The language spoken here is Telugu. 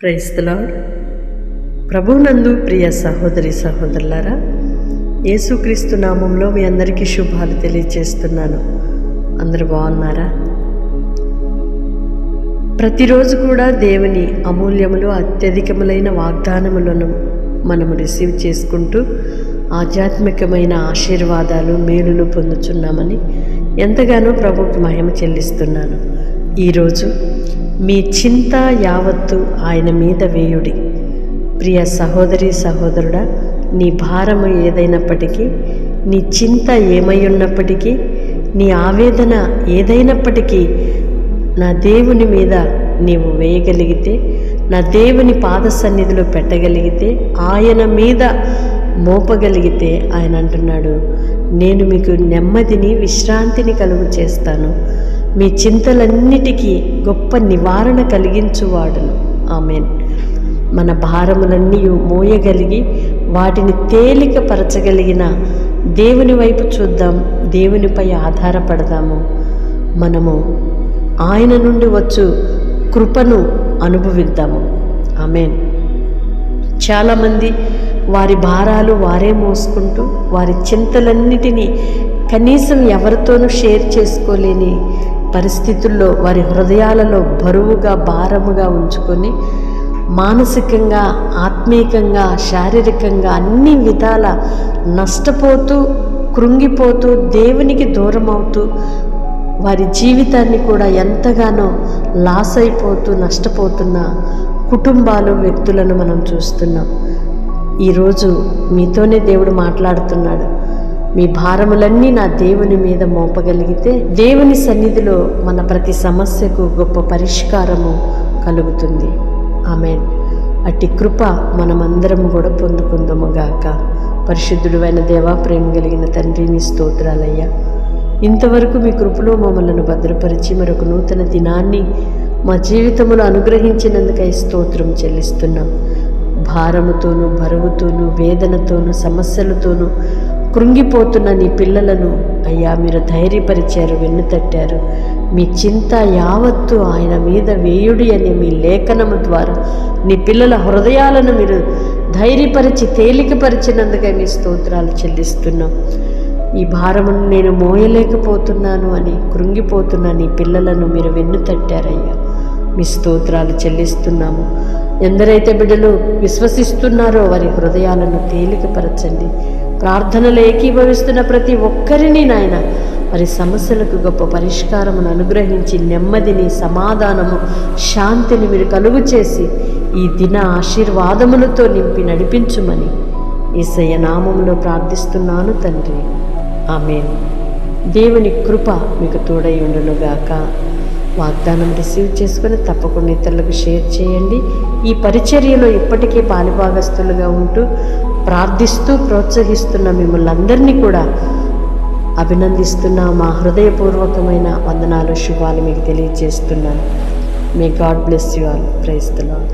Praise the lord. ప్రభువునందు ప్రియ సహోదరి సహోదరులారా, యేసుక్రీస్తు నామంలో మీ అందరికీ శుభాలు తెలియజేస్తున్నాను. అందరూ బాగున్నారా? ప్రతిరోజు కూడా దేవుని అమూల్యములు అత్యధికములైన వాగ్దానములను మనము రిసీవ్ చేసుకుంటూ ఆధ్యాత్మికమైన ఆశీర్వాదాలు మేలులు పొందుచున్నామని ఎంతగానో ప్రభువుకి మహిమ చెల్లిస్తున్నాను. ఈరోజు మీ చింత యావత్తు ఆయన మీద వేయుడి. ప్రియ సహోదరి సహోదరుడా, నీ భారము ఏదైనప్పటికీ, నీ చింత ఏమై ఉన్నప్పటికీ, నీ ఆవేదన ఏదైనప్పటికీ నా దేవుని మీద నీవు వేయగలిగితే, నా దేవుని పాద సన్నిధిలో పెట్టగలిగితే, ఆయన మీద మోపగలిగితే ఆయన అంటున్నాడు, నేను మీకు నెమ్మదిని విశ్రాంతిని కలుగు చేస్తాను, మీ చింతలన్నిటికీ గొప్ప నివారణ కలిగించువాడును. ఆమేన్. మన భారములన్నీ మోయగలిగి వాటిని తేలికపరచగలిగిన దేవుని వైపు చూద్దాం, దేవునిపై ఆధారపడదాము. మనము ఆయన నుండి వచ్చు కృపను అనుభవిద్దాము. ఆమేన్. చాలామంది వారి భారాలు వారే మోసుకుంటూ వారి చింతలన్నిటినీ కనీసం ఎవరితోనూ షేర్ చేసుకోలేని పరిస్థితుల్లో వారి హృదయాలలో బరువుగా భారముగా ఉంచుకొని మానసికంగా, ఆత్మీయంగా, శారీరకంగా అన్ని విధాల నష్టపోతూ, కృంగిపోతూ, దేవునికి దూరం అవుతూ, వారి జీవితాన్ని కూడా ఎంతగానో లాస్ అయిపోతూ నష్టపోతున్న కుటుంబాలు, వ్యక్తులను మనం చూస్తున్నాం. ఈరోజు మీతోనే దేవుడు మాట్లాడుతున్నాడు. మీ భారములన్నీ నా దేవుని మీద మోపగలిగితే దేవుని సన్నిధిలో మన ప్రతి సమస్యకు గొప్ప పరిష్కారము కలుగుతుంది. ఆమేన్. అట్టి కృప మనమందరం కూడా పొందుకుందాముగాక. పరిశుద్ధుడైన దేవా, ప్రేమ కలిగిన తండ్రి, నీ స్తోత్రాలయ్యా. ఇంతవరకు మీ కృపలో మమ్మలను భద్రపరిచి మరొక నూతన దినాన్ని మా జీవితంలో అనుగ్రహించినందుకై స్తోత్రం చెల్లిస్తున్నాం. భారముతోనూ, బరువుతోనూ, వేదనతోనూ, సమస్యలతోనూ కృంగిపోతున్న నీ పిల్లలను అయ్యా మీరు ధైర్యపరిచారు, వెన్నుతట్టారు. మీ చింత యావత్తు ఆయన మీద వేయుడి అనే మీ లేఖనము ద్వారా నీ పిల్లల హృదయాలను మీరు ధైర్యపరిచి తేలికపరిచినందుకై మీ స్తోత్రాలు చెల్లిస్తున్నాం. ఈ భారమును నేను మోయలేకపోతున్నాను అని కృంగిపోతున్న నీ పిల్లలను మీరు వెన్నుతట్టారయ్యా. మీ స్తోత్రాలు చెల్లిస్తున్నాము. ఎందరైతే బిడ్డలు విశ్వసిస్తున్నారో వారి హృదయాలను తేలికపరచండి. ప్రార్థనలు ఏకీభవిస్తున్న ప్రతి ఒక్కరిని నాయన వారి సమస్యలకు గొప్ప పరిష్కారమును అనుగ్రహించి నెమ్మదిని, సమాధానము, శాంతిని మీరు కలుగు చేసి ఈ దిన ఆశీర్వాదములతో నింపి నడిపించుమని యేసయ్య నామములో ప్రార్థిస్తున్నాను తండ్రి. ఆమేన్. దేవుని కృప మీకు తోడై ఉండునుగాక. వాగ్దానం రిసీవ్ చేసుకొని తప్పకుండా ఇతరులకు షేర్ చేయండి. ఈ పరిచర్యలో ఇప్పటికే పాలుభాగస్తులుగా ఉంటూ ప్రార్థిస్తూ ప్రోత్సహిస్తున్న మిమ్మల్ని అందరినీ కూడా అభినందిస్తున్నా. మా హృదయపూర్వకమైన వందనాలు, శుభాలు మీకు తెలియజేస్తున్నాను. May God bless you all. Praise the lord.